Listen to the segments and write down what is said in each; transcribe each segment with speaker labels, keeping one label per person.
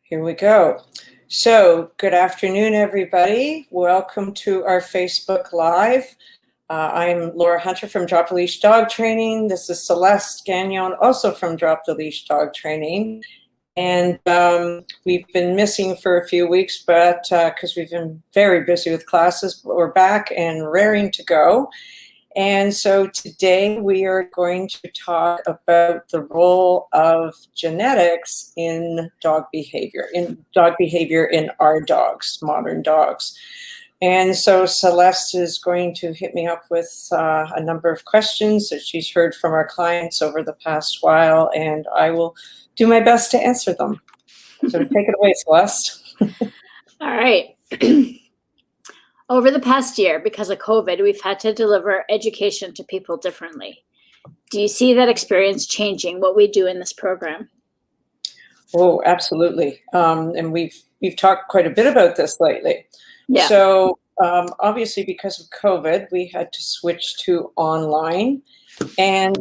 Speaker 1: Here we go. So, good afternoon, everybody. Welcome to our Facebook Live. I'm Laura Hunter from Drop the Leash Dog Training. This is Celeste Gagnon, also from Drop the Leash Dog Training. And we've been missing for a few weeks, but because we've been very busy with classes, but we're back and raring to go. And so today we are going to talk about the role of genetics in dog behavior in our dogs, modern dogs. And so Celeste is going to hit me up with a number of questions that she's heard from our clients over the past while, and I will do my best to answer them. So take it away, Celeste.
Speaker 2: All right. Over the past year, because of COVID, we've had to deliver education to people differently. Do you see that experience changing what we do in this program?
Speaker 1: Oh, absolutely. And we've talked quite a bit about this lately.
Speaker 2: Yeah.
Speaker 1: So obviously, because of COVID, we had to switch to online, and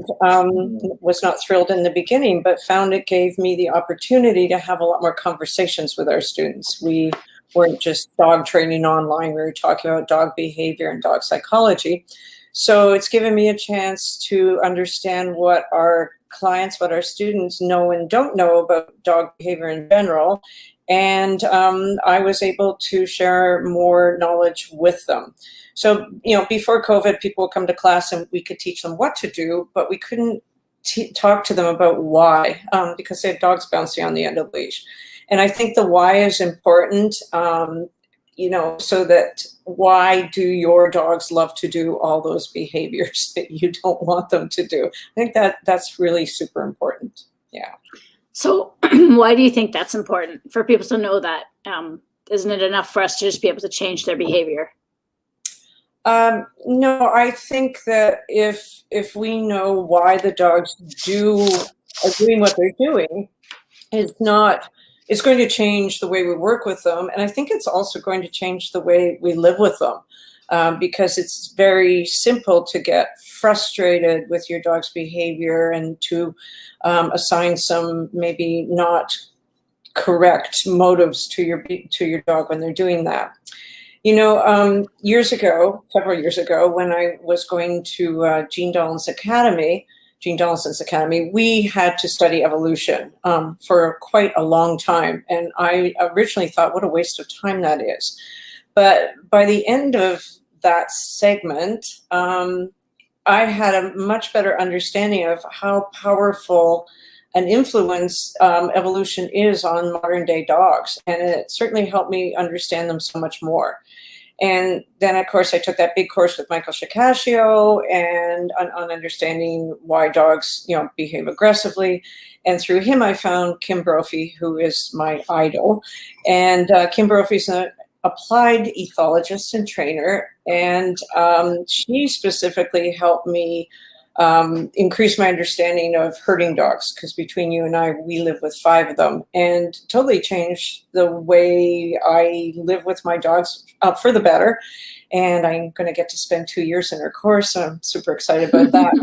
Speaker 1: was not thrilled in the beginning, but found it gave me the opportunity to have a lot more conversations with our students. We weren't just dog training online. We were talking about dog behavior and dog psychology. So it's given me a chance to understand what our clients, what our students know and don't know about dog behavior in general. And I was able to share more knowledge with them. So, before COVID, people would come to class and we could teach them what to do, but we couldn't talk to them about why, because they had dogs bouncing on the end of the leash. And I think the why is important, so that why do your dogs love to do all those behaviors that you don't want them to do? I think that's really super important. Yeah.
Speaker 2: So why do you think that's important for people to know that? Isn't it enough for us to just be able to change their behavior?
Speaker 1: No, I think that if we know why the dogs are doing what they're doing, it's going to change the way we work with them. And I think it's also going to change the way we live with them, because it's very simple to get frustrated with your dog's behavior and to assign some maybe not correct motives to your dog when they're doing that. Several years ago, when I was going to Jean Donaldson's Academy, we had to study evolution for quite a long time. And I originally thought, what a waste of time that is. But by the end of that segment, I had a much better understanding of how powerful an influence evolution is on modern day dogs. And it certainly helped me understand them so much more. And then, of course, I took that big course with Michael Shikashio and on understanding why dogs, behave aggressively. And through him, I found Kim Brophy, who is my idol. And Kim Brophy is an applied ethologist and trainer. And she specifically helped me increase my understanding of herding dogs, because between you and I, we live with 5 of them, and totally changed the way I live with my dogs for the better. And I'm going to get to spend 2 years in her course, so I'm super excited about that.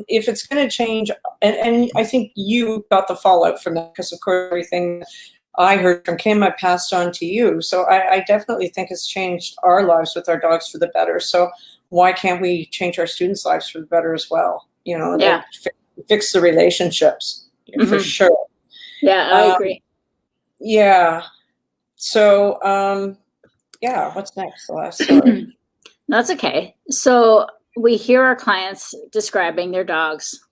Speaker 1: If it's going to change, and I think you got the fallout from that, because of course everything I heard from Kim, I passed on to you. So I definitely think it's changed our lives with our dogs for the better. So why can't we change our students' lives for the better as well?
Speaker 2: Yeah.
Speaker 1: Fix the relationships, for sure.
Speaker 2: Yeah, I agree.
Speaker 1: Yeah. So, what's next, Celeste? Sorry.
Speaker 2: That's okay. So we hear our clients describing their dogs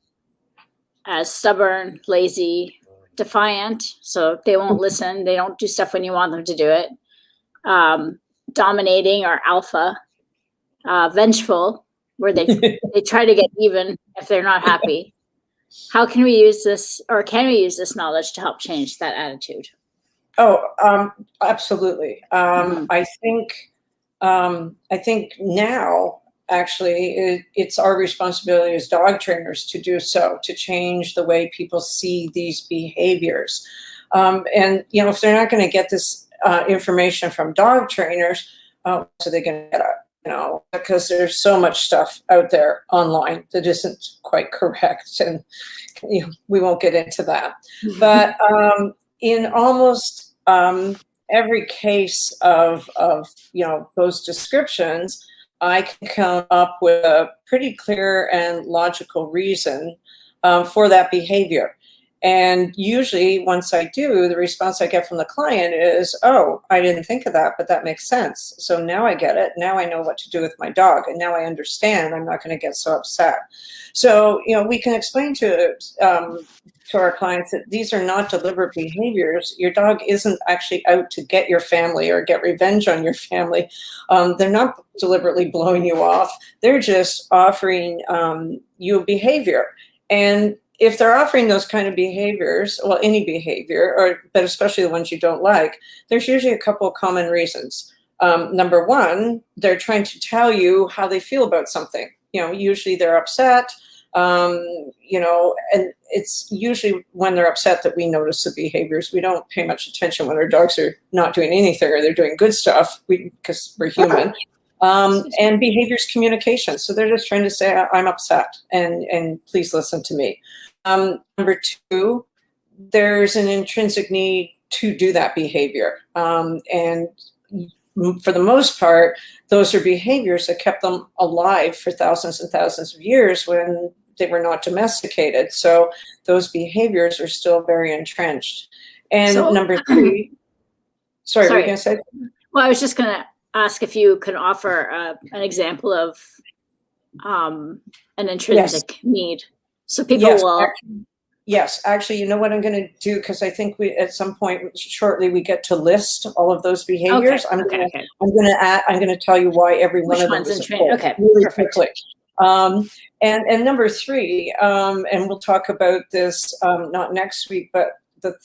Speaker 2: as stubborn, lazy, defiant. So they won't listen. They don't do stuff when you want them to do it. Dominating or alpha. Vengeful, where they try to get even if they're not happy. How can we use this, or can we use this knowledge to help change that attitude?
Speaker 1: Oh, absolutely. I think now, actually, it's our responsibility as dog trainers to do so, to change the way people see these behaviors. And if they're not going to get this information from dog trainers, so they can get it. Because there's so much stuff out there online that isn't quite correct, and we won't get into that. But in almost every case of those descriptions, I can come up with a pretty clear and logical reason for that behavior. And usually once I do, the response I get from the client is, oh, I didn't think of that, but that makes sense. So now I get it. Now I know what to do with my dog. And now I understand I'm not going to get so upset. So, we can explain to our clients that these are not deliberate behaviors. Your dog isn't actually out to get your family or get revenge on your family. They're not deliberately blowing you off. They're just offering you a behavior. And if they're offering those kind of behaviors, well, any behavior, but especially the ones you don't like, there's usually a couple of common reasons. Number one, they're trying to tell you how they feel about something. Usually they're upset, and it's usually when they're upset that we notice the behaviors. We don't pay much attention when our dogs are not doing anything or they're doing good stuff because we're human. And behaviors communication. So they're just trying to say, I'm upset and please listen to me. Number two, there's an intrinsic need to do that behavior. And for the most part, those are behaviors that kept them alive for thousands and thousands of years when they were not domesticated. So those behaviors are still very entrenched. And number three, sorry, were you going to say?
Speaker 2: Well, I was just going to ask if you can offer an example of an intrinsic need. So people will.
Speaker 1: Actually, you know what I'm going to do, because I think at some point shortly we get to list all of those behaviors. I'm going to tell you why every one of them is
Speaker 2: okay,
Speaker 1: really quickly. And number three, and we'll talk about this not next week, but the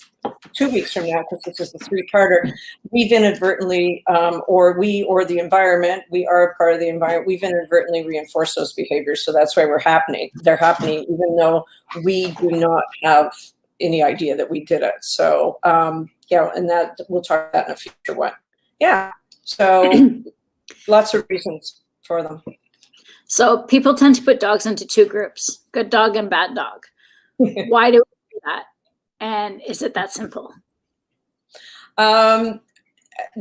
Speaker 1: 2 weeks from now, because this is the three-parter, we've inadvertently, or the environment, we are a part of the environment, we've inadvertently reinforced those behaviors. So that's why they're happening, even though we do not have any idea that we did it. So, and that we'll talk about that in a future one. Yeah, so lots of reasons for them.
Speaker 2: So people tend to put dogs into two groups, good dog and bad dog. Why do we do that? And is it that simple?
Speaker 1: Well,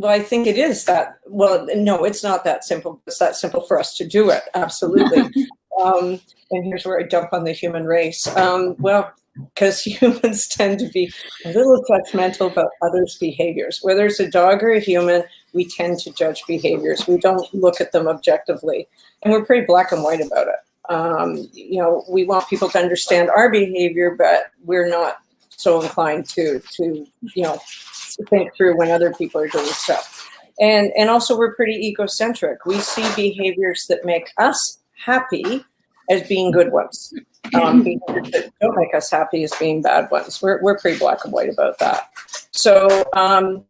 Speaker 1: I think it is that. Well, no, it's not that simple. It's that simple for us to do it. Absolutely. And here's where I dump on the human race. Well, because humans tend to be a little judgmental about others' behaviors. Whether it's a dog or a human, we tend to judge behaviors. We don't look at them objectively. And we're pretty black and white about it. We want people to understand our behavior, but we're not so inclined to think through when other people are doing stuff. And also we're pretty egocentric. We see behaviors that make us happy as being good ones. Behaviors that don't make us happy as being bad ones. We're pretty black and white about that. So I'm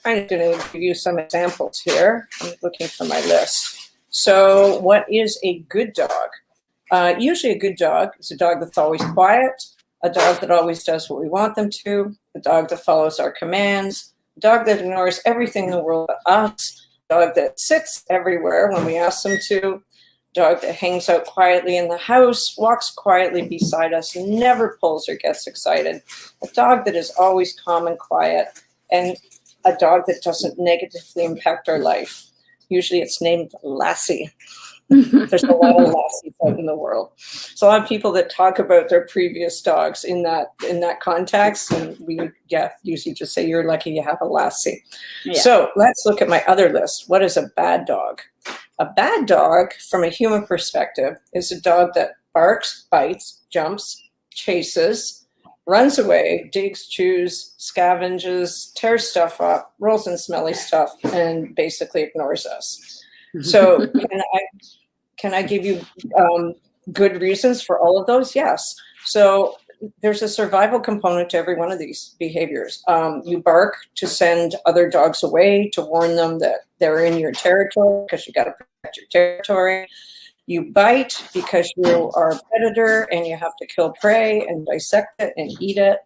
Speaker 1: going to give you some examples here. I'm looking for my list. So what is a good dog? Usually a good dog is a dog that's always quiet, a dog that always does what we want them to, a dog that follows our commands, a dog that ignores everything in the world but us, a dog that sits everywhere when we ask them to, a dog that hangs out quietly in the house, walks quietly beside us, never pulls or gets excited, a dog that is always calm and quiet, and a dog that doesn't negatively impact our life. Usually it's named Lassie. There's a lot of Lassies out in the world. So a lot of people that talk about their previous dogs in that context, and we usually just say you're lucky you have a Lassie. Yeah. So let's look at my other list. What is a bad dog? A bad dog, from a human perspective, is a dog that barks, bites, jumps, chases, runs away, digs, chews, scavenges, tears stuff up, rolls in smelly stuff, and basically ignores us. So can I give you good reasons for all of those? Yes. So there's a survival component to every one of these behaviors. You bark to send other dogs away, to warn them that they're in your territory because you got to protect your territory. You bite because you are a predator and you have to kill prey and dissect it and eat it.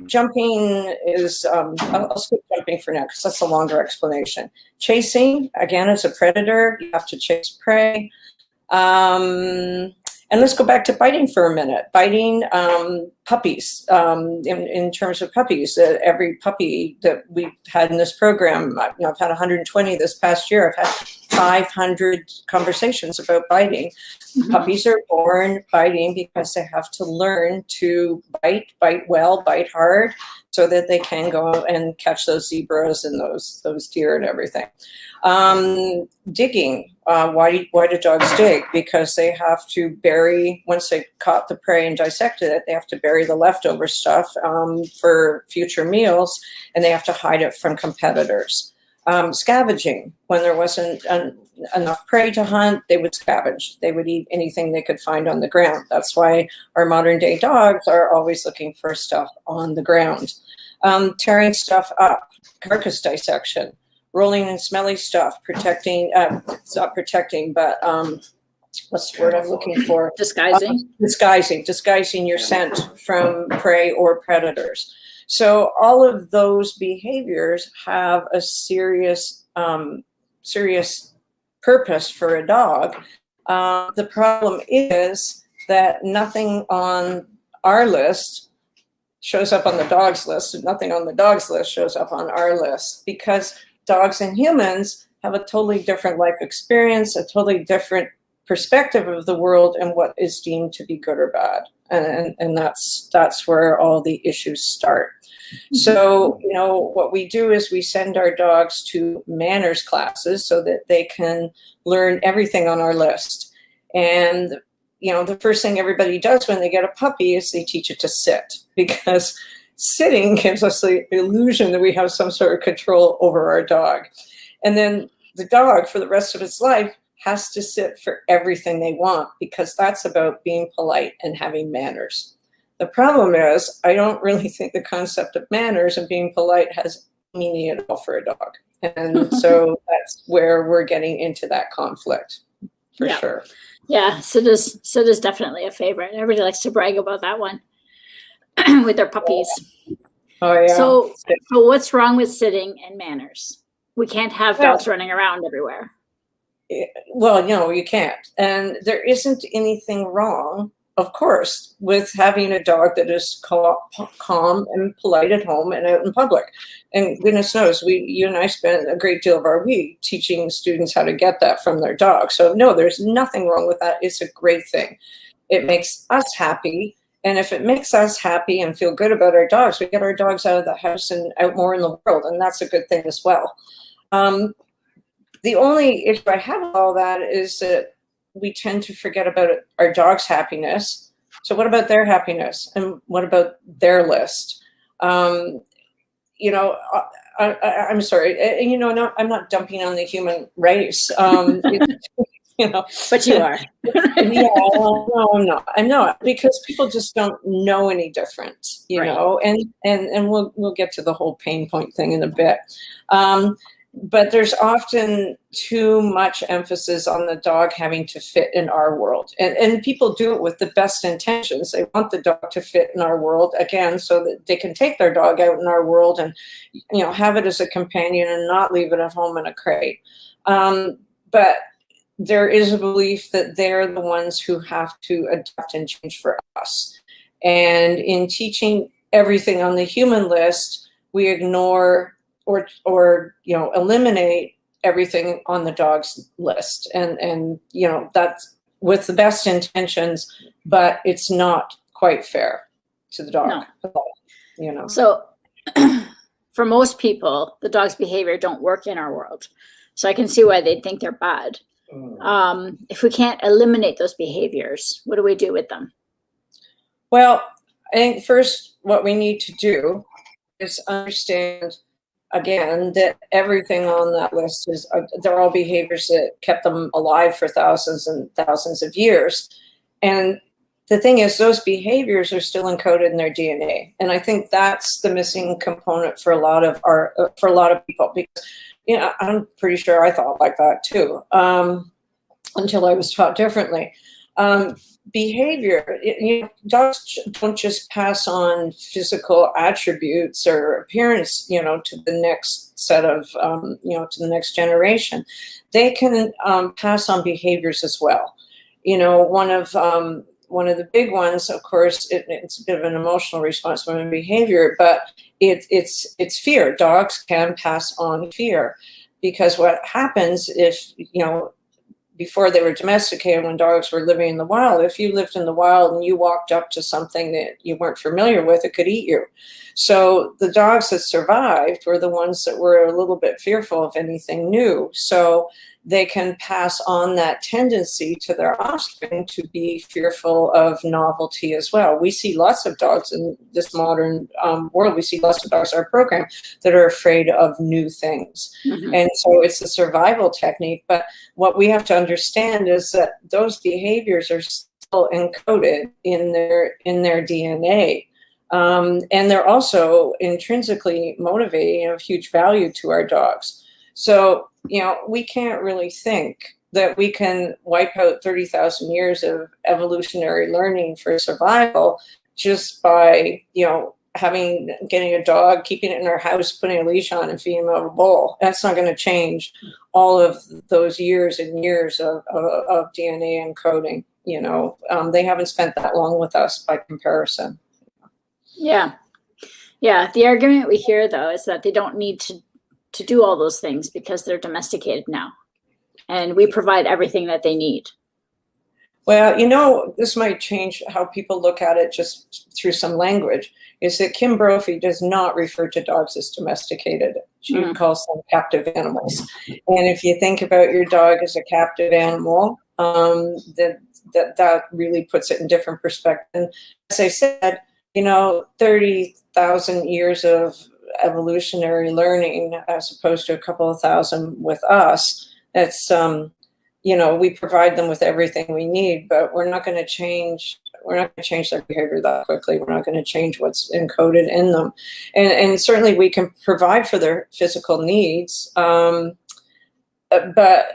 Speaker 1: Jumping is, I'll skip jumping for now because that's a longer explanation. Chasing, again, as a predator, you have to chase prey. And And let's go back to biting for a minute. Biting, puppies, in terms of puppies, every puppy that we've had in this program, I've had 120 this past year. I've had 500 conversations about biting.
Speaker 2: Mhm.
Speaker 1: Puppies are born biting because they have to learn to bite well, bite hard, so that they can go and catch those zebras and those deer and everything. Digging. Why do dogs dig? Because they have to bury, once they caught the prey and dissected it, they have to bury the leftover stuff for future meals, and they have to hide it from competitors. Scavenging. When there wasn't enough prey to hunt, they would scavenge. They would eat anything they could find on the ground. That's why our modern day dogs are always looking for stuff on the ground. Tearing stuff up, carcass dissection, rolling in smelly stuff, protecting, it's not protecting, but what's the word I'm looking for?
Speaker 2: Disguising.
Speaker 1: Disguising your scent from prey or predators. So all of those behaviors have a serious purpose for a dog. The problem is that nothing on our list shows up on the dog's list, and nothing on the dog's list shows up on our list, because dogs and humans have a totally different life experience, a totally different perspective of the world and what is deemed to be good or bad. And that's where all the issues start. So, what we do is we send our dogs to manners classes so that they can learn everything on our list. And, the first thing everybody does when they get a puppy is they teach it to sit, because sitting gives us the illusion that we have some sort of control over our dog. And then the dog, for the rest of its life, has to sit for everything they want, because that's about being polite and having manners. The problem is, I don't really think the concept of manners and being polite has meaning at all for a dog. And so that's where we're getting into that conflict, for sure.
Speaker 2: Yeah, Sid is definitely a favorite. Everybody likes to brag about that one with their puppies.
Speaker 1: Oh, yeah.
Speaker 2: So what's wrong with sitting and manners? We can't have dogs running around everywhere.
Speaker 1: Well, you can't. And there isn't anything wrong, of course, with having a dog that is calm and polite at home and out in public. And goodness knows, you and I spend a great deal of our week teaching students how to get that from their dog. So no, there's nothing wrong with that. It's a great thing. It makes us happy. And if it makes us happy and feel good about our dogs, we get our dogs out of the house and out more in the world. And that's a good thing as well. The only issue I have with all that is that we tend to forget about our dog's happiness. So what about their happiness? And what about their list? I'm sorry. No, I'm not dumping on the human race.
Speaker 2: But you are.
Speaker 1: Yeah, no, I'm not, because people just don't know any different, and we'll get to the whole pain point thing in a bit. But there's often too much emphasis on the dog having to fit in our world. And people do it with the best intentions. They want the dog to fit in our world, again, so that they can take their dog out in our world and, have it as a companion and not leave it at home in a crate. But there is a belief that they're the ones who have to adapt and change for us. And in teaching everything on the human list, we ignore or eliminate everything on the dog's list. And that's with the best intentions, but it's not quite fair to the dog. No.
Speaker 2: So for most people, the dog's behavior don't work in our world. So I can see why they'd think they're bad. If we can't eliminate those behaviors, what do we do with them?
Speaker 1: Well, I think first what we need to do is understand, again, that everything on that list they're all behaviors that kept them alive for thousands and thousands of years. And the thing is, those behaviors are still encoded in their DNA. And I think that's the missing component for a lot of people, because I'm pretty sure I thought like that too, until I was taught differently. Behavior, dogs don't just pass on physical attributes or appearance, to the next set of, to the next generation. They can pass on behaviors as well. One of the big ones, of course, it's a bit of an emotional response from behavior, but it's fear. Dogs can pass on fear, because what happens if, before they were domesticated, when dogs were living in the wild, if you lived in the wild and you walked up to something that you weren't familiar with, it could eat you. So the dogs that survived were the ones that were a little bit fearful of anything new. So they can pass on that tendency to their offspring to be fearful of novelty as well. We see lots of dogs in this modern world. We see lots of dogs in our program that are afraid of new things. Mm-hmm. And so it's a survival technique. But what we have to understand is that those behaviors are still encoded in their DNA. And they're also intrinsically motivating and of huge value to our dogs. So, we can't really think that we can wipe out 30,000 years of evolutionary learning for survival just by, getting a dog, keeping it in our house, putting a leash on and feeding him out of a bowl. That's not going to change all of those years and years of DNA encoding. They haven't spent that long with us by comparison.
Speaker 2: Yeah. The argument we hear, though, is that they don't need to do all those things because they're domesticated now, and we provide everything that they need.
Speaker 1: Well, this might change how people look at it just through some language, is that Kim Brophy does not refer to dogs as domesticated. She calls them captive animals. And if you think about your dog as a captive animal, that really puts it in different perspective. And as I said, 30,000 years of evolutionary learning as opposed to a couple of thousand with us. That's we provide them with everything we need, but we're not going to change their behavior that quickly. We're not going to change what's encoded in them. And certainly we can provide for their physical needs. But I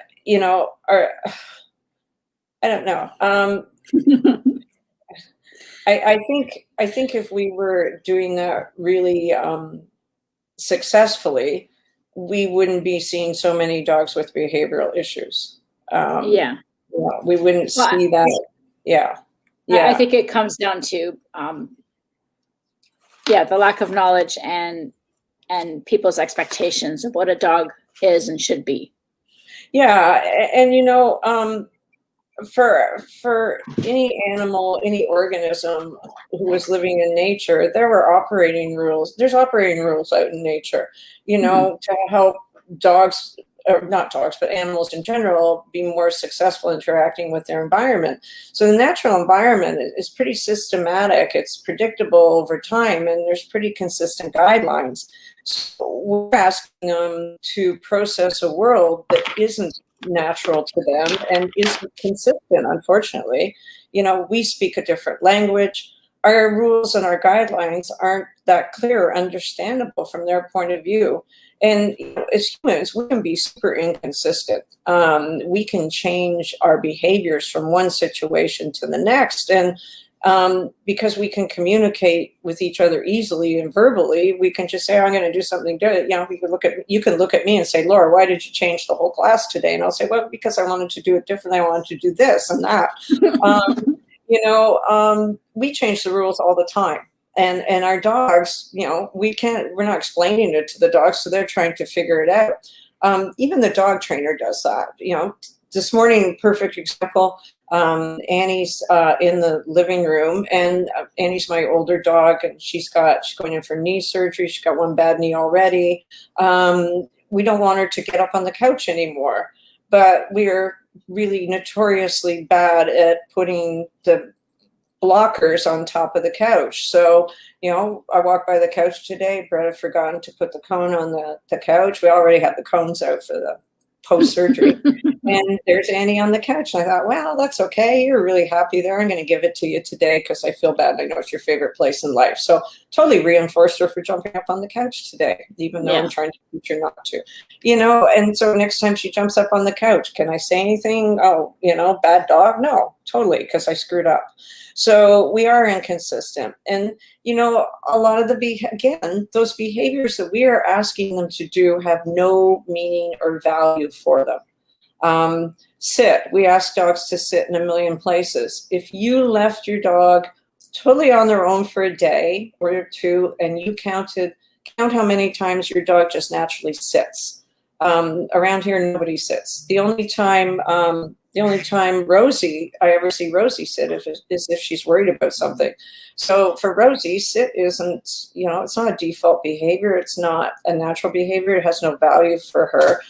Speaker 1: don't know. I think if we were doing that really successfully, we wouldn't be seeing so many dogs with behavioral issues. We wouldn't see that. Yeah.
Speaker 2: I think it comes down to the lack of knowledge and people's expectations of what a dog is and should be.
Speaker 1: Yeah, and for any animal, any organism who was living in nature, there were operating rules. There's operating rules out in nature, to help dogs, or not dogs, but animals in general, be more successful interacting with their environment. So the natural environment is pretty systematic. It's predictable over time, and there's pretty consistent guidelines. So we're asking them to process a world that isn't natural to them and isn't consistent, unfortunately. We speak a different language. Our rules and our guidelines aren't that clear or understandable from their point of view. And as humans, we can be super inconsistent. We can change our behaviors from one situation to the next. And because we can communicate with each other easily and verbally, we can just say, I'm going to do something good. You can look at me and say, Laura, why did you change the whole class today? And I'll say, well, because I wanted to do it differently. I wanted to do this and that. We change the rules all the time. And our dogs, we're not explaining it to the dogs, so they're trying to figure it out. Even the dog trainer does that. This morning, perfect example, Annie's in the living room, and Annie's my older dog, and she's going in for knee surgery. She's got one bad knee already. We don't want her to get up on the couch anymore, but we're really notoriously bad at putting the blockers on top of the couch. So, I walked by the couch today. Brett had forgotten to put the cone on the couch. We already had the cones out for the post-surgery. And there's Annie on the couch. And I thought, well, that's okay. You're really happy there. I'm going to give it to you today because I feel bad. I know it's your favorite place in life. So totally reinforced her for jumping up on the couch today, even though I'm trying to teach her not to. And so next time she jumps up on the couch, can I say anything? Oh, bad dog? No, totally, because I screwed up. So we are inconsistent. And, a lot of those behaviors that we are asking them to do have no meaning or value for them. Sit. We ask dogs to sit in a million places. If you left your dog totally on their own for a day or two, and you count how many times your dog just naturally sits. Around here, nobody sits. The only time I ever see Rosie sit is if she's worried about something. So for Rosie, sit isn't, it's not a default behavior. It's not a natural behavior. It has no value for her.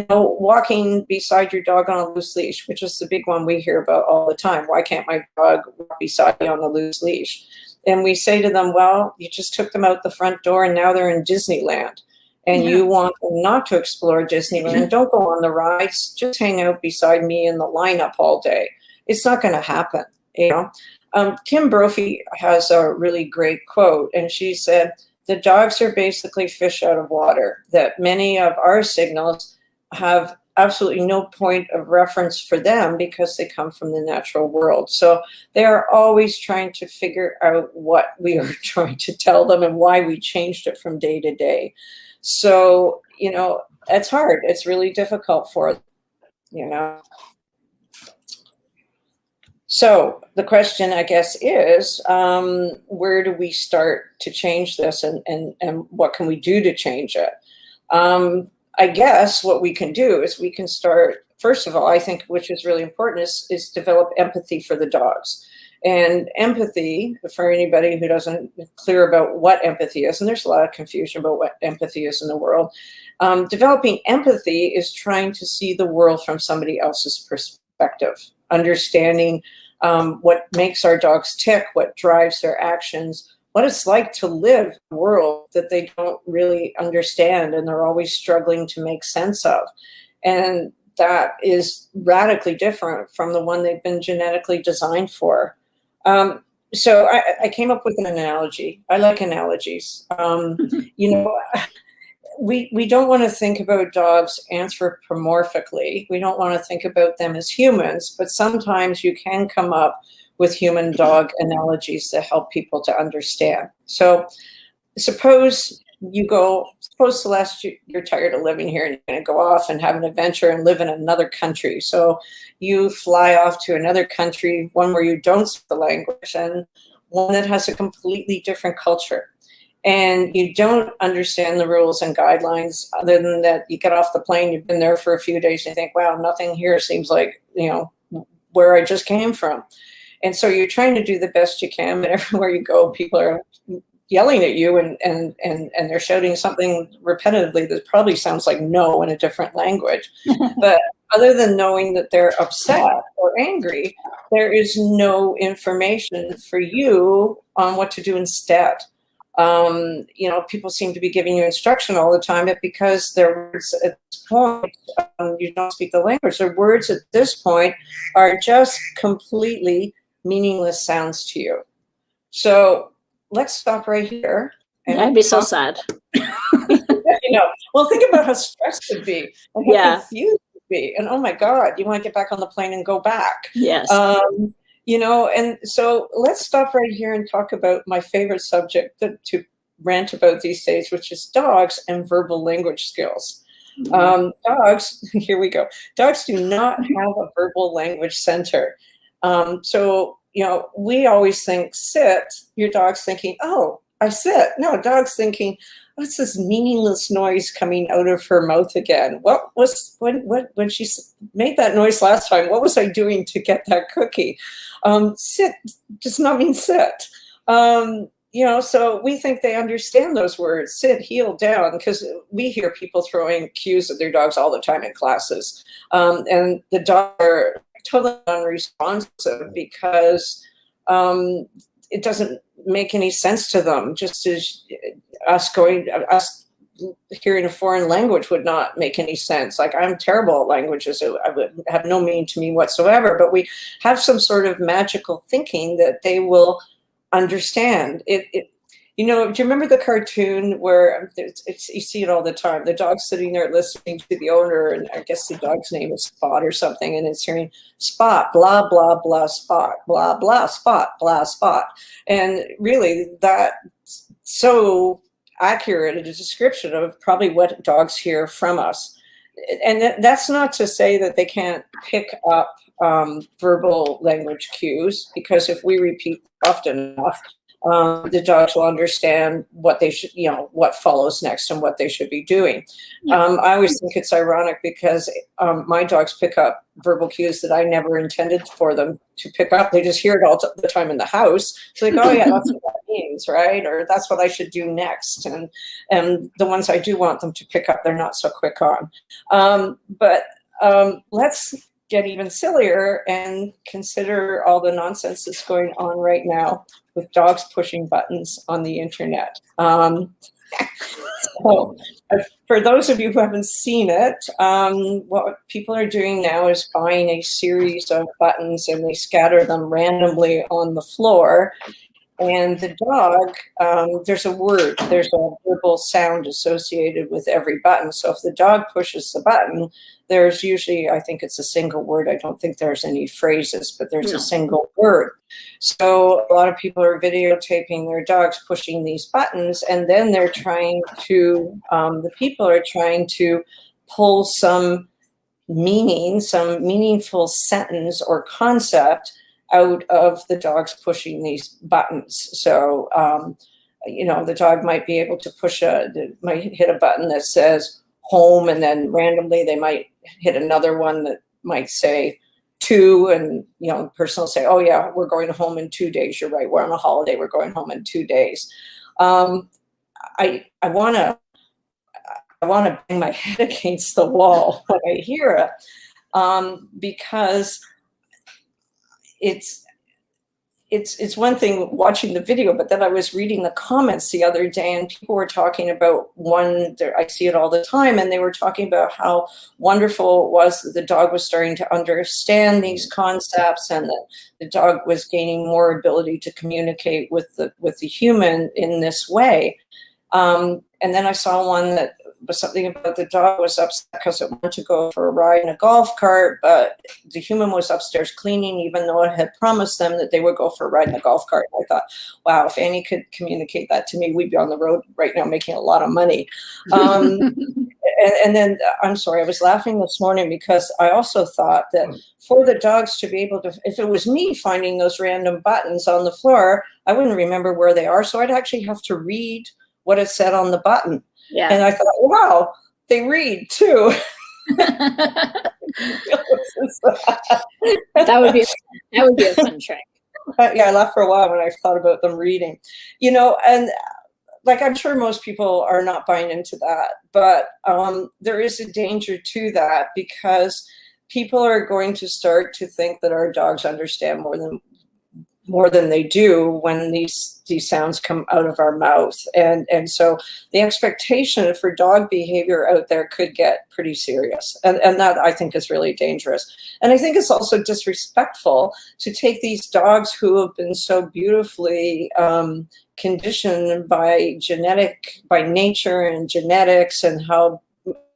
Speaker 1: Walking beside your dog on a loose leash, which is the big one we hear about all the time. Why can't my dog walk beside me on the loose leash? And we say to them, well, you just took them out the front door and now they're in Disneyland. And you want them not to explore Disneyland. Don't go on the rides. Just hang out beside me in the lineup all day. It's not going to happen. Kim Brophy has a really great quote, and she said, the dogs are basically fish out of water, that many of our signals have absolutely no point of reference for them because they come from the natural world. So they are always trying to figure out what we are trying to tell them and why we changed it from day to day. So, it's hard. It's really difficult for them, So the question, I guess, is where do we start to change this, and what can we do to change it? I guess what we can do is we can start, first of all, I think, which is really important, is develop empathy for the dogs. And empathy, for anybody who doesn't clear about what empathy is, and there's a lot of confusion about what empathy is in the world, developing empathy is trying to see the world from somebody else's perspective, understanding what makes our dogs tick, what drives their actions, what it's like to live in a world that they don't really understand and they're always struggling to make sense of. And that is radically different from the one they've been genetically designed for. So I came up with an analogy. I like analogies. We don't want to think about dogs anthropomorphically. We don't want to think about them as humans, but sometimes you can come up with human-dog analogies that help people to understand. So suppose Celeste, you're tired of living here and you're going to go off and have an adventure and live in another country. So you fly off to another country, one where you don't speak the language and one that has a completely different culture. And you don't understand the rules and guidelines other than that you get off the plane, you've been there for a few days and you think, wow, nothing here seems like, where I just came from. And so you're trying to do the best you can, but everywhere you go, people are yelling at you and they're shouting something repetitively that probably sounds like no in a different language. But other than knowing that they're upset or angry, there is no information for you on what to do instead. People seem to be giving you instruction all the time, but because their words at this point, you don't speak the language, their words at this point are just completely meaningless sounds to you. So let's stop right here. And
Speaker 2: I'd be so sad.
Speaker 1: Well, think about how stressed it'd be and how confused it'd be. And oh my God, you want to get back on the plane and go back.
Speaker 2: Yes.
Speaker 1: And so let's stop right here and talk about my favorite subject to rant about these days, which is dogs and verbal language skills. Dogs, here we go. Dogs do not have a verbal language center. So we always think sit, your dog's thinking, oh, I sit. No, dog's thinking, what's this meaningless noise coming out of her mouth again? When she made that noise last time, what was I doing to get that cookie? Sit does not mean sit. So we think they understand those words, sit, heel, down, because we hear people throwing cues at their dogs all the time in classes. And the dogs are totally unresponsive because it doesn't make any sense to them. Just as us hearing a foreign language would not make any sense. Like, I'm terrible at languages. I would have no meaning to me whatsoever, but we have some sort of magical thinking that they will understand. Do you remember the cartoon where you see it all the time? The dog's sitting there listening to the owner, and I guess the dog's name is Spot or something, and it's hearing Spot, blah, blah, blah, Spot, blah, blah, Spot, blah, Spot. And really, that's so accurate a description of probably what dogs hear from us. that's not to say that they can't pick up verbal language cues, because if we repeat often enough, the dogs will understand what they should, what follows next and what they should be doing. I always think it's ironic because my dogs pick up verbal cues that I never intended for them to pick up. They just hear it all the time in the house. So they go, oh yeah, that's what that means, right? Or that's what I should do next. And the ones I do want them to pick up, they're not so quick on. But let's get even sillier and consider all the nonsense that's going on right now with dogs pushing buttons on the internet. So, for those of you who haven't seen it, what people are doing now is buying a series of buttons and they scatter them randomly on the floor. And the dog, there's a verbal sound associated with every button. So if the dog pushes the button, there's usually, I think it's a single word. I don't think there's any phrases, but there's a single word. So a lot of people are videotaping their dogs pushing these buttons, and then they're trying to, the people are trying to pull some meaningful sentence or concept out of the dogs pushing these buttons. So, the dog might be able to might hit a button that says home, and then randomly they might hit another one that might say to, and, the person will say, oh yeah, we're going home in 2 days. You're right. We're on a holiday. We're going home in 2 days. I want to bang my head against the wall when I hear it, because it's one thing watching the video, but then I was reading the comments the other day, and people were talking about I see it all the time, and they were talking about how wonderful it was that the dog was starting to understand these concepts, and that the dog was gaining more ability to communicate with the human in this way. And then I saw one that was something about the dog was upset because it wanted to go for a ride in a golf cart, but the human was upstairs cleaning, even though it had promised them that they would go for a ride in a golf cart. I thought, wow, if Annie could communicate that to me, we'd be on the road right now making a lot of money. And then, I'm sorry, I was laughing this morning because I also thought that for the dogs to be able to, if it was me finding those random buttons on the floor, I wouldn't remember where they are. So I'd actually have to read what it said on the button. Yeah. And I thought, wow, they read too.
Speaker 2: That would be a fun trick.
Speaker 1: Yeah, I laughed for a while when I thought about them reading, and like, I'm sure most people are not buying into that, but there is a danger to that, because people are going to start to think that our dogs understand more than they do when these sounds come out of our mouth. And so the expectation for dog behavior out there could get pretty serious. And that, I think, is really dangerous. And I think it's also disrespectful to take these dogs who have been so beautifully conditioned by nature and genetics, and how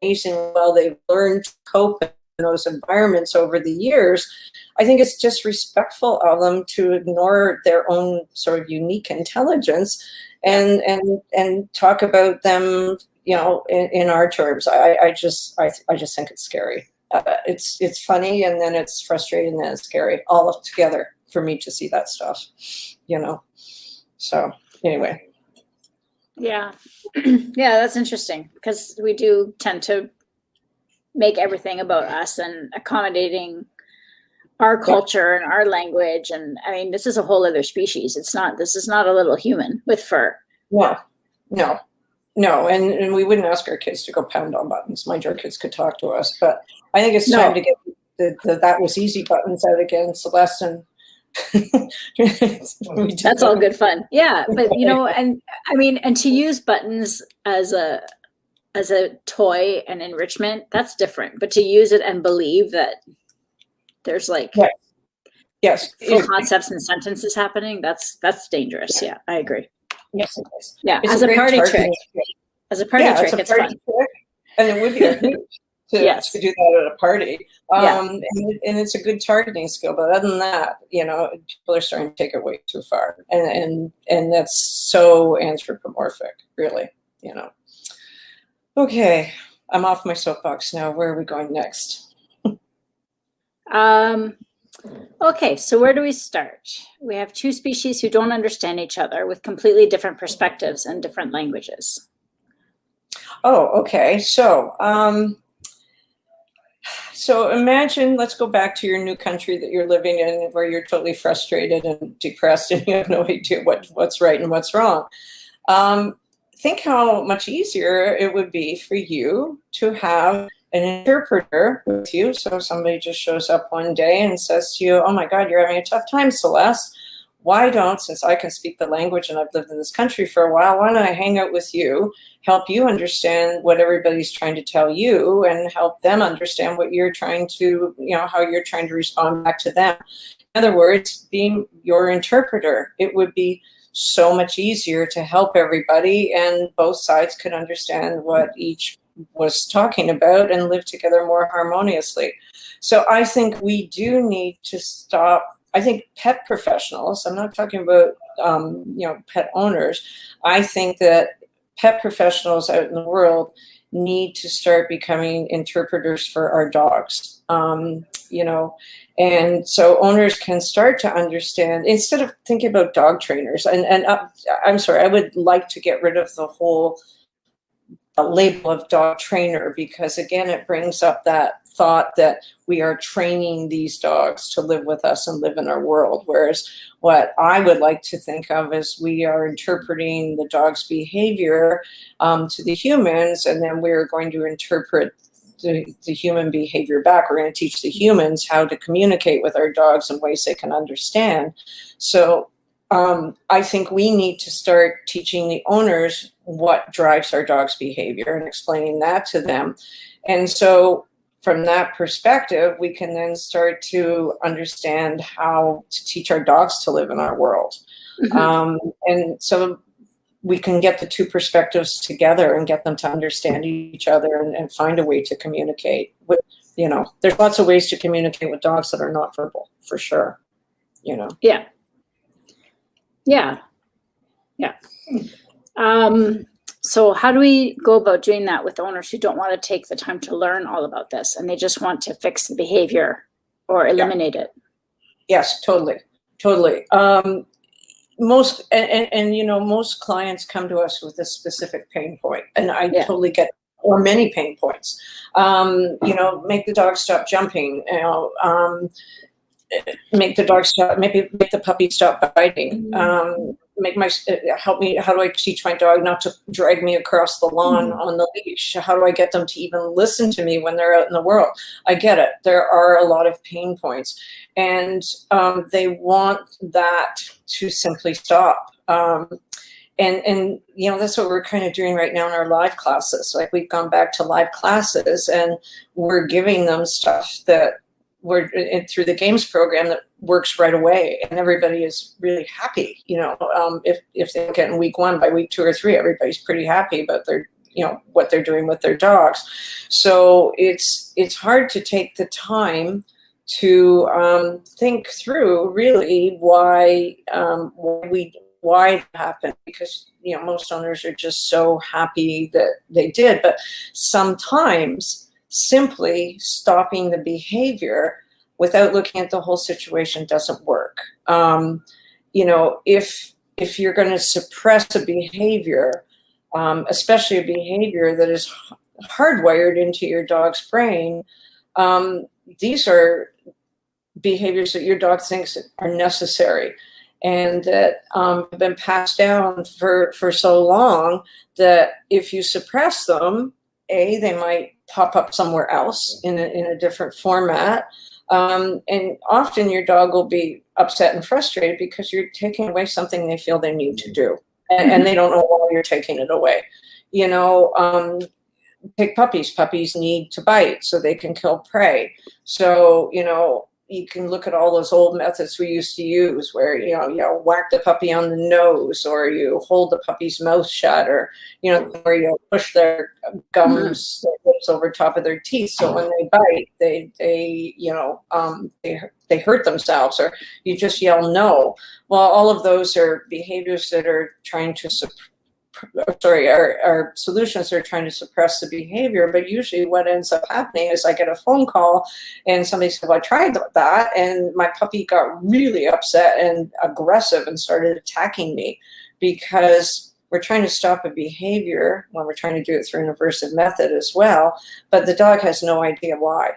Speaker 1: amazing well they've learned to cope in those environments over the years. I think it's disrespectful of them to ignore their own sort of unique intelligence and talk about them, in our terms. I just think it's scary. It's funny, and then it's frustrating, and it's scary all together for me to see that stuff, So anyway.
Speaker 2: Yeah. Yeah, that's interesting, because we do tend to make everything about us and accommodating our culture and our language. And I mean, this is a whole other species. This is not a little human with fur.
Speaker 1: No. And we wouldn't ask our kids to go pound on buttons. Mind our kids could talk to us, but I think it's time to get the that was easy buttons out again, Celeste. And
Speaker 2: that's all good fun. Yeah. But and I mean, and to use buttons as a toy and enrichment, that's different. But to use it and believe that there's
Speaker 1: yes,
Speaker 2: full concepts and sentences happening, that's dangerous. Yeah, I agree.
Speaker 1: Yes, it is.
Speaker 2: Yeah, as a party trick. As a party trick, it's fun.
Speaker 1: Trick, and it would be a hoot to do that at a party. And it's a good targeting skill. But other than that, people are starting to take it way too far, and that's so anthropomorphic, really. Okay. I'm off my soapbox now. Where are we going next?
Speaker 2: Okay, so where do we start? We have two species who don't understand each other with completely different perspectives and different languages.
Speaker 1: Oh, okay. So imagine, let's go back to your new country that you're living in, where you're totally frustrated and depressed and you have no idea what's right and what's wrong. Think how much easier it would be for you to have an interpreter with you. So somebody just shows up one day and says to you, oh my God, you're having a tough time, Celeste. Why don't, since I can speak the language and I've lived in this country for a while, why don't I hang out with you, help you understand what everybody's trying to tell you and help them understand what you're trying to, how you're trying to respond back to them. In other words, being your interpreter, it would be so much easier to help everybody and both sides could understand what each was talking about and live together more harmoniously. So I think we do need to stop. I think pet professionals, I'm not talking about, pet owners. I think that pet professionals out in the world need to start becoming interpreters for our dogs, and so owners can start to understand, instead of thinking about dog trainers, and I'm sorry, I would like to get rid of the whole label of dog trainer, because again, it brings up that thought that we are training these dogs to live with us and live in our world. Whereas what I would like to think of is we are interpreting the dog's behavior to the humans, and then we're going to interpret the human behavior back. We're going to teach the humans how to communicate with our dogs in ways they can understand. So I think we need to start teaching the owners what drives our dog's behavior and explaining that to them. And so from that perspective, we can then start to understand how to teach our dogs to live in our world. Mm-hmm. And so we can get the two perspectives together and get them to understand each other and find a way to communicate. There's lots of ways to communicate with dogs that are not verbal, for sure.
Speaker 2: Yeah. So how do we go about doing that with owners who don't want to take the time to learn all about this and they just want to fix the behavior or eliminate it?
Speaker 1: Yes, totally. Most most clients come to us with a specific pain point, and I totally get, or many pain points. Make the dog stop jumping. Make the dog stop. Maybe make the puppy stop biting. Help me. How do I teach my dog not to drag me across the lawn on the leash? How do I get them to even listen to me when they're out in the world? I get it. There are a lot of pain points, and they want that to simply stop. And that's what we're kind of doing right now in our live classes. Like, we've gone back to live classes, and we're giving them stuff that we're through the games program that works right away, and everybody is really happy. If they get in week 1, by week 2 or 3, everybody's pretty happy about their, what they're doing with their dogs. So it's hard to take the time to think through really why it happened, because most owners are just so happy that they did. But sometimes simply stopping the behavior without looking at the whole situation doesn't work. If you're going to suppress a behavior, especially a behavior that is hardwired into your dog's brain, these are behaviors that your dog thinks are necessary and that have been passed down for so long that if you suppress them, they might pop up somewhere else in a different format. And often your dog will be upset and frustrated because you're taking away something they feel they need to do. And they don't know why you're taking it away. Take puppies. Puppies need to bite so they can kill prey. So, you can look at all those old methods we used to use where, you whack the puppy on the nose, or you hold the puppy's mouth shut, or, where you push their gums, their lips over top of their teeth. So when they bite, they hurt themselves, or you just yell no. Well, all of those are behaviors that are trying to our solutions are trying to suppress the behavior, but usually what ends up happening is I get a phone call and somebody said, well, I tried that and my puppy got really upset and aggressive and started attacking me, because we're trying to stop a behavior when we're trying to do it through an aversive method as well, but the dog has no idea why.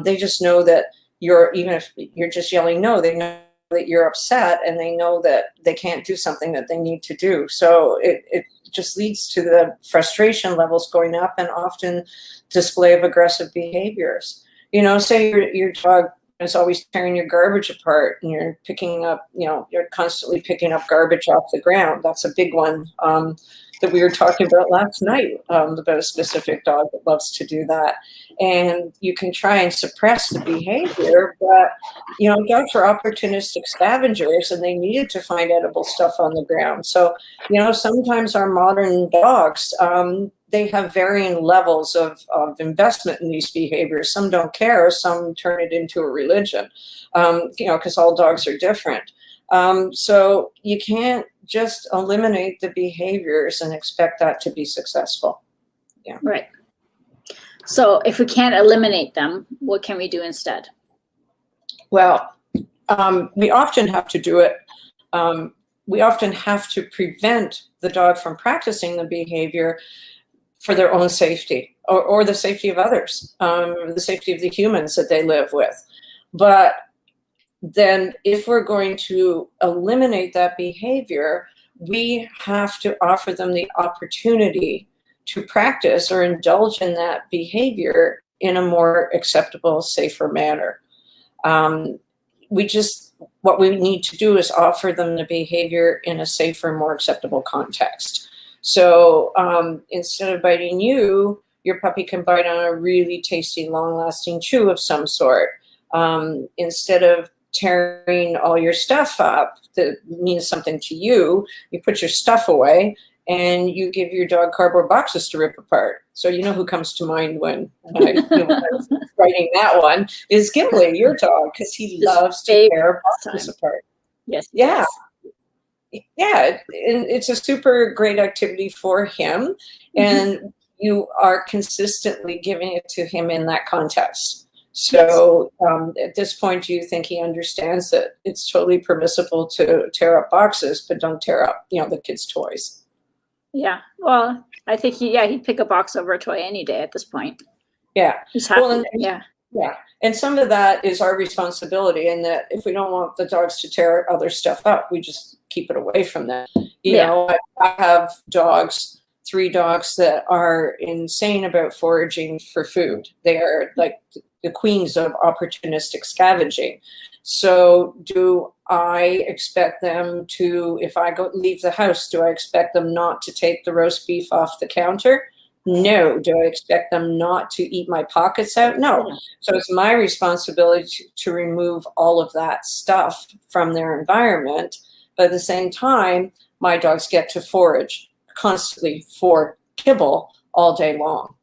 Speaker 1: They just know that even if you're just yelling no, they know that you're upset, and they know that they can't do something that they need to do. So it just leads to the frustration levels going up and often display of aggressive behaviors. Say your dog is always tearing your garbage apart and you're picking up, you're constantly picking up garbage off the ground. That's a big one that we were talking about last night, about a specific dog that loves to do that. And you can try and suppress the behavior, but, dogs are opportunistic scavengers and they needed to find edible stuff on the ground. So, sometimes our modern dogs, they have varying levels of investment in these behaviors. Some don't care, some turn it into a religion, because all dogs are different. So you can't just eliminate the behaviors and expect that to be successful. Yeah.
Speaker 2: Right. So if we can't eliminate them, what can we do instead?
Speaker 1: Well, we often have to do it. We often have to prevent the dog from practicing the behavior for their own safety or the safety of others, the safety of the humans that they live with. But then if we're going to eliminate that behavior, we have to offer them the opportunity to practice or indulge in that behavior in a more acceptable, safer manner. What we need to do is offer them the behavior in a safer, more acceptable context. So instead of biting you, your puppy can bite on a really tasty, long-lasting chew of some sort. Instead of tearing all your stuff up that means something to you, you put your stuff away and you give your dog cardboard boxes to rip apart. So you know who comes to mind when I was writing that one is Gimli, your dog, because he loves to tear boxes apart.
Speaker 2: Yes.
Speaker 1: Yeah. Yeah, and it's a super great activity for him, and you are consistently giving it to him in that context. So at this point, do you think he understands that it's totally permissible to tear up boxes, but don't tear up, the kids' toys?
Speaker 2: Yeah. Well, I think he'd pick a box over a toy any day at this point.
Speaker 1: Yeah.
Speaker 2: He's happy.
Speaker 1: Yeah. And some of that is our responsibility, in that if we don't want the dogs to tear other stuff up, we just keep it away from them. You know, I have 3 dogs that are insane about foraging for food. They are like the queens of opportunistic scavenging. So do I expect them to, if I leave the house, do I expect them not to take the roast beef off the counter? No. Do I expect them not to eat my pockets out? No. So it's my responsibility to remove all of that stuff from their environment. But at the same time, my dogs get to forage constantly for kibble all day long.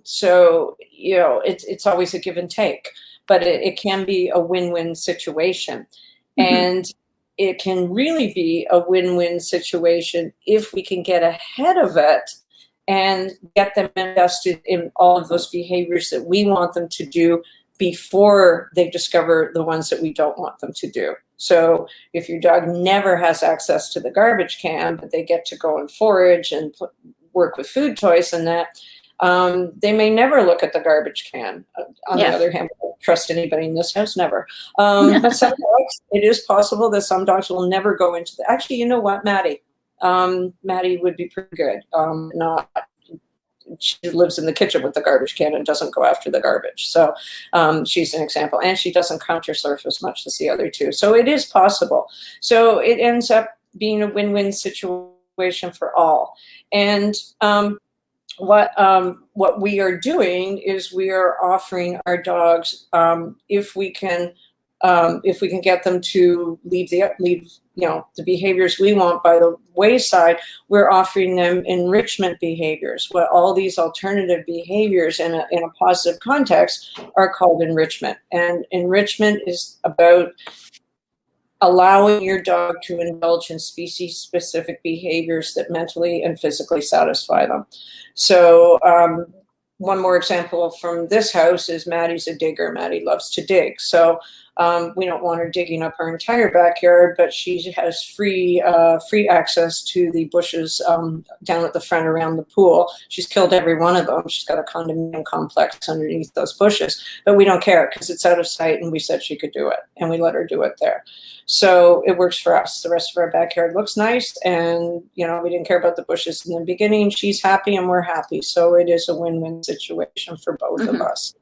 Speaker 1: So, it's always a give and take, but it can be a win-win situation. Mm-hmm. And it can really be a win-win situation if we can get ahead of it and get them invested in all of those behaviors that we want them to do before they discover the ones that we don't want them to do. So if your dog never has access to the garbage can, but they get to go and forage and work with food toys and that, they may never look at the garbage can. On the other hand, I don't trust anybody in this house, never. But some dogs, it is possible that some dogs will never go into the, actually, you know what, Maddie? Maddie would be pretty good. She lives in the kitchen with the garbage can and doesn't go after the garbage. So she's an example. And she doesn't counter surf as much as the other 2. So it is possible. So it ends up being a win-win situation for all. And what we are doing is we are offering our dogs, if we can get them to leave the behaviors we want by the wayside, we're offering them enrichment behaviors. What all these alternative behaviors in a positive context are called enrichment. And enrichment is about allowing your dog to indulge in species-specific behaviors that mentally and physically satisfy them. So one more example from this house is Maddie's a digger. Maddie loves to dig. So we don't want her digging up her entire backyard, but she has free access to the bushes down at the front around the pool. She's killed every one of them. She's got a condominium complex underneath those bushes, but we don't care because it's out of sight, and we said she could do it, and we let her do it there. So it works for us. The rest of our backyard looks nice, and we didn't care about the bushes in the beginning. She's happy and we're happy. So it is a win-win situation for both of us.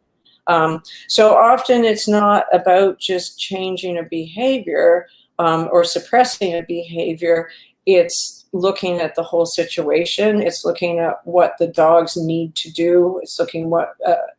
Speaker 1: So often it's not about just changing a behavior or suppressing a behavior. It's looking at the whole situation. It's looking at what the dogs need to do. It's looking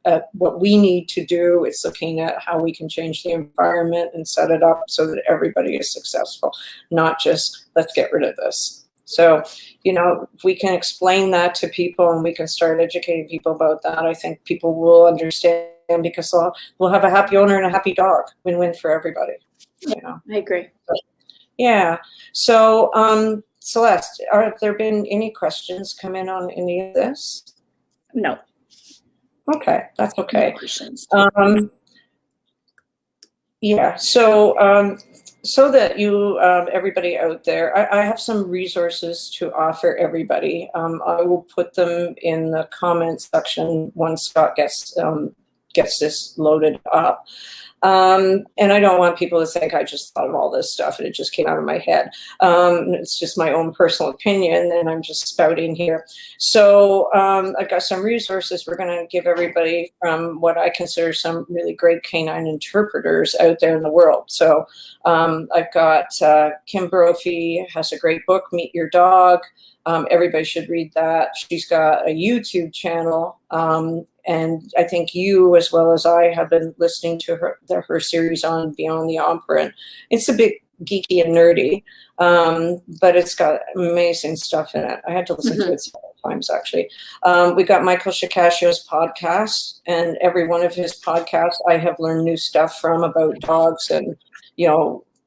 Speaker 1: at what we need to do. It's looking at how we can change the environment and set it up so that everybody is successful, not just let's get rid of this. So, if we can explain that to people and we can start educating people about that, I think people will understand, because we'll have a happy owner and a happy dog. Win-win for everybody.
Speaker 2: I agree.
Speaker 1: Yeah. So, Celeste, have there been any questions come in on any of this?
Speaker 2: No.
Speaker 1: Okay, that's okay.
Speaker 2: No questions.
Speaker 1: Yeah. So that you, everybody out there, I have some resources to offer everybody. I will put them in the comments section once Scott gets this loaded up. And I don't want people to think I just thought of all this stuff and it just came out of my head. It's just my own personal opinion and I'm just spouting here. So I've got some resources we're going to give everybody from what I consider some really great canine interpreters out there in the world. So I've got Kim Brophy has a great book, Meet Your Dog. Everybody should read that. She's got a YouTube channel. And I think you, as well as I, have been listening to her series on Beyond the Operant. It's a bit geeky and nerdy, but it's got amazing stuff in it. I had to listen to it several times, actually. We got Michael Shikashio's podcast, and every one of his podcasts I have learned new stuff from about dogs and,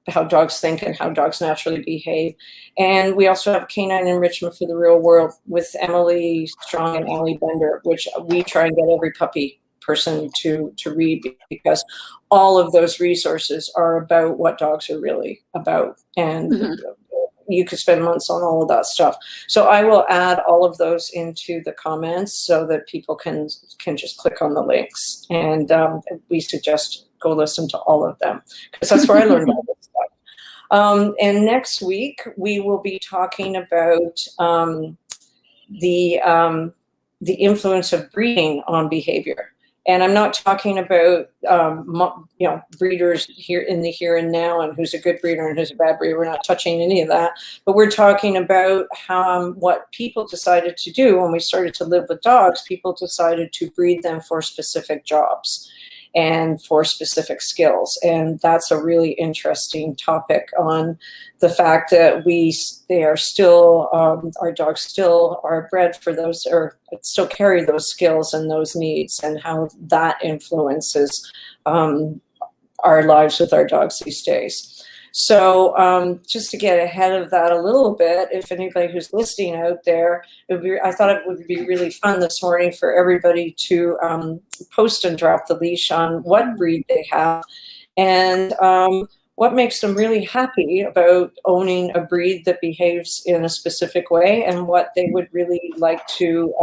Speaker 1: how dogs think and how dogs naturally behave. And we also have Canine Enrichment for the Real World with Emily Strong and Allie Bender, which we try and get every puppy person to read, because all of those resources are about what dogs are really about. And you could spend months on all of that stuff. So I will add all of those into the comments so that people can just click on the links. And we suggest go listen to all of them, because that's where I learned all this stuff. And next week we will be talking about the influence of breeding on behavior. And I'm not talking about breeders here in the here and now and who's a good breeder and who's a bad breeder. We're not touching any of that, but we're talking about what people decided to do when we started to live with dogs. People decided to breed them for specific jobs and for specific skills. And that's a really interesting topic on the fact that our dogs still are bred for those, or still carry those skills and those needs, and how that influences our lives with our dogs these days. So just to get ahead of that a little bit, if anybody who's listening out there, I thought it would be really fun this morning for everybody to post and drop the leash on what breed they have and what makes them really happy about owning a breed that behaves in a specific way, and what they would really like to,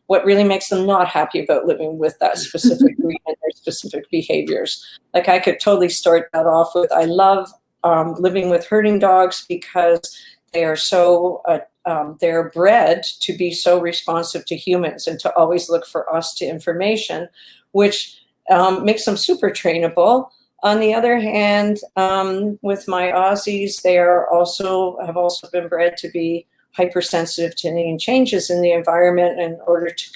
Speaker 1: what really makes them not happy about living with that specific breed and their specific behaviors. Like, I could totally start that off with, I love living with herding dogs because they are so, they're bred to be so responsive to humans and to always look for us to information, which makes them super trainable. On the other hand, with my Aussies, they have also been bred to be hypersensitive to any changes in the environment. In order to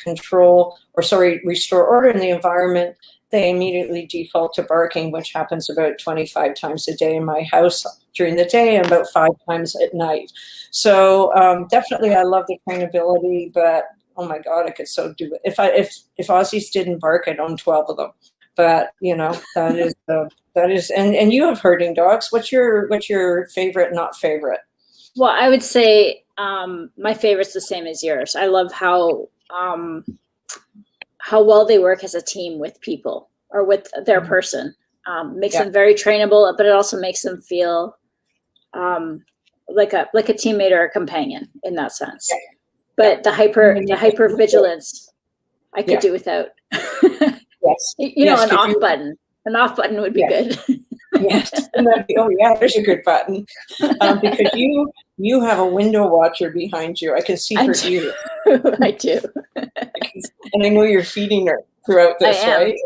Speaker 1: restore order in the environment, they immediately default to barking, which happens about 25 times a day in my house during the day and about 5 times at night. So definitely I love the trainability, but oh my God, I could so do it. If Aussies didn't bark, I'd own 12 of them. But that is, and you have herding dogs. What's your favorite, not favorite?
Speaker 2: Well, I would say my favorite's the same as yours. I love how well they work as a team with people or with their person. Makes them very trainable, but it also makes them feel like a teammate or a companion in that sense. But the hyper vigilance, I could do without.
Speaker 1: Yes.
Speaker 2: An off button. An off button would be good.
Speaker 1: Yes. Oh yeah, there's a good button. Because you have a window watcher behind you. I can see her ears.
Speaker 2: I do.
Speaker 1: And I know you're feeding her throughout this, right?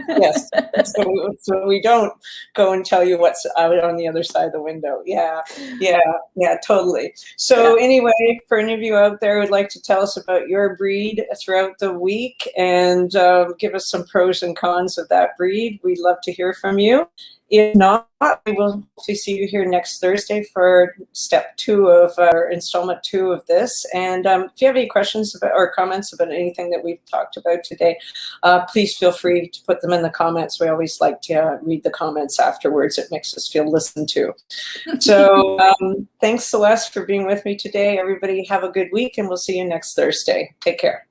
Speaker 1: Yes. So we don't go and tell you what's out on the other side of the window. Yeah, totally. So anyway, for any of you out there who would like to tell us about your breed throughout the week and give us some pros and cons of that breed, we'd love to hear from you. If not, we will hopefully see you here next Thursday for step 2 of our installment 2 of this. And if you have any questions about or comments about anything that we've talked about today, please feel free to put them in the comments. We always like to read the comments afterwards. It makes us feel listened to. So thanks, Celeste, for being with me today. Everybody have a good week, and we'll see you next Thursday. Take care.